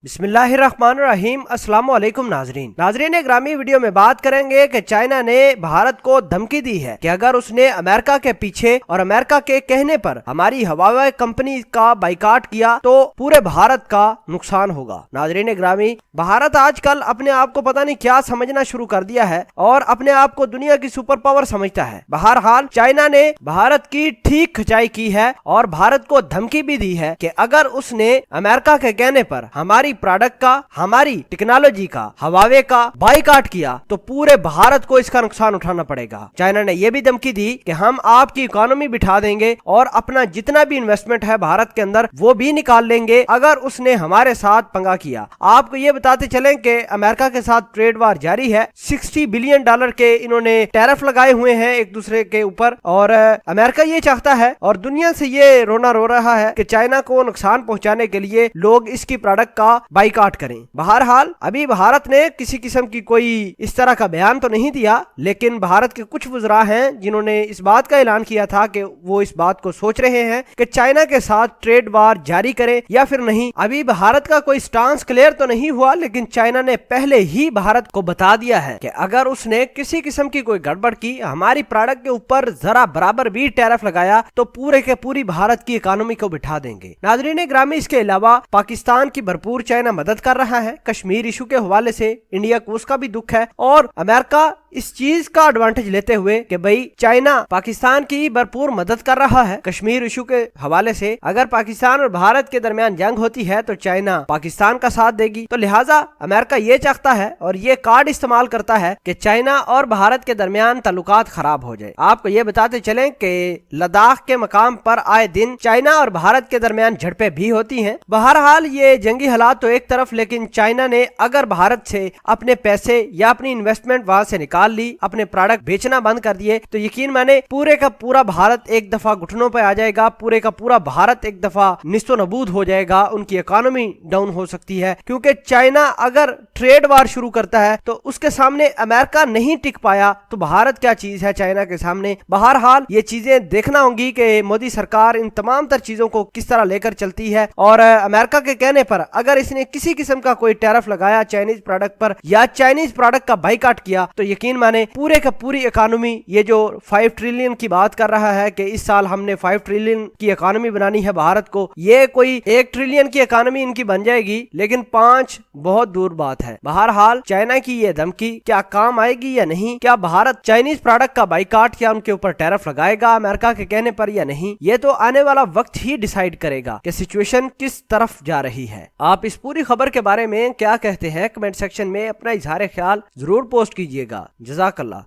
बिस्मिल्लाहिर्रहमानिर्रहीम। अस्सलाम वालेकुम नाजरीन ग्रामी वीडियो में बात करेंगे कि चाइना ने भारत को धमकी दी है कि अगर उसने अमेरिका के पीछे और अमेरिका के कहने पर हमारी हवाई कंपनी का बाइकाट किया तो पूरे भारत का नुकसान होगा। नाजरीन ग्रामी, भारत आजकल अपने आप को पता नहीं क्या समझना शुरू कर दिया है और अपने आप को दुनिया की सुपर पावर समझता है। बहरहाल चाइना ने भारत की ठीक खिंचाई की है और भारत को धमकी भी दी है कि अगर उसने अमेरिका के कहने पर हमारी प्रोडक्ट का, हमारी टेक्नोलॉजी का, हवावे का बाइकाट किया तो पूरे भारत को इसका नुकसान उठाना पड़ेगा। चाइना ने यह भी धमकी दी कि हम आपकी इकोनॉमी बिठा देंगे और अपना जितना भी इन्वेस्टमेंट है भारत के अंदर वो भी निकाल लेंगे अगर उसने हमारे साथ पंगा किया। आपको ये बताते चलें कि अमेरिका के साथ ट्रेड वार जारी है। $60 बिलियन के इन्होंने टैरिफ लगाए हुए हैं एक दूसरे के ऊपर और अमेरिका ये चाहता है और दुनिया से ये रोना रो रहा है कि चाइना को नुकसान पहुंचाने के लिए लोग इसकी प्रोडक्ट का बाइकाट करें। बहरहाल अभी भारत ने किसी किस्म की कोई इस तरह का बयान तो नहीं दिया, लेकिन भारत के कुछ वज़रा हैं जिन्होंने इस बात का ऐलान किया था कि वो इस बात को सोच रहे हैं कि चाइना के साथ ट्रेड वार जारी करें या फिर नहीं। अभी भारत का कोई स्टांस क्लियर तो नहीं हुआ, लेकिन चाइना ने पहले ही भारत को बता दिया है कि अगर उसने किसी किस्म की कोई गड़बड़ की, हमारी प्रोडक्ट के ऊपर जरा बराबर भी टैरिफ लगाया तो पूरे के पूरी भारत की इकोनॉमी को बिठा देंगे। नाज़रीन ग्रामी, इसके अलावा पाकिस्तान की भरपूर चाइना मदद कर रहा है। कश्मीर इशू के हवाले से इंडिया को उसका भी दुख है और अमेरिका इस चीज का एडवांटेज लेते हुए कि भाई चाइना पाकिस्तान की भरपूर मदद कर रहा है कश्मीर इशू के हवाले से। अगर पाकिस्तान और भारत के दरमियान जंग होती है तो चाइना पाकिस्तान का साथ देगी, तो लिहाजा अमेरिका ये चाहता है और ये कार्ड इस्तेमाल करता है कि चाइना और भारत के दरमियान ताल्लुकात खराब हो जाए। आपको ये बताते चलें कि लद्दाख के मकाम पर आए दिन चाइना और भारत के दरमियान झड़पें भी होती हैं। बहरहाल ये जंगी हालात तो एक तरफ, लेकिन चाइना ने अगर भारत से अपने पैसे या अपनी इन्वेस्टमेंट वहां से निकाल ली, अपने प्रोडक्ट बेचना बंद कर दिए, तो यकीन माने पूरे का पूरा भारत एक दफा घुटनों पे आ जाएगा, पूरे का पूरा भारत एक दफा निस्तो नबूद हो जाएगा, उनकी इकोनॉमी डाउन हो सकती है। क्योंकि चाइना अगर ट्रेड वार शुरू करता है तो उसके सामने अमेरिका नहीं टिक पाया तो भारत क्या चीज है चाइना के सामने। बहरहाल ये चीजें देखना होंगी कि मोदी सरकार इन तमाम तर चीजों को किस तरह लेकर चलती है और अमेरिका के कहने पर अगर इसने किसी किस्म का कोई टैरिफ लगाया चाइनीज प्रोडक्ट पर या चाइनीज प्रोडक्ट का बाइकाट किया तो यकीन माने पूरे का पूरी इकोनॉमी, ये जो 5 ट्रिलियन की बात कर रहा है कि इस साल हमने 5 ट्रिलियन की इकोनॉमी बनानी है भारत को, ये कोई 1 ट्रिलियन की इकोनॉमी इनकी बन जाएगी, लेकिन 5 बहुत दूर बात है। बहरहाल चाइना की ये धमकी क्या काम आएगी या नहीं, क्या भारत चाइनीज प्रोडक्ट का बाइकाट या उनके ऊपर टैरिफ लगाएगा अमेरिका के कहने पर या नहीं, ये तो आने वाला वक्त ही डिसाइड करेगा कि सिचुएशन किस तरफ जा रही है। आप इस पूरी खबर के बारे में क्या कहते हैं कमेंट सेक्शन में अपना इजहार ख्याल जरूर पोस्ट कीजिएगा। जज़ाकल्लाह।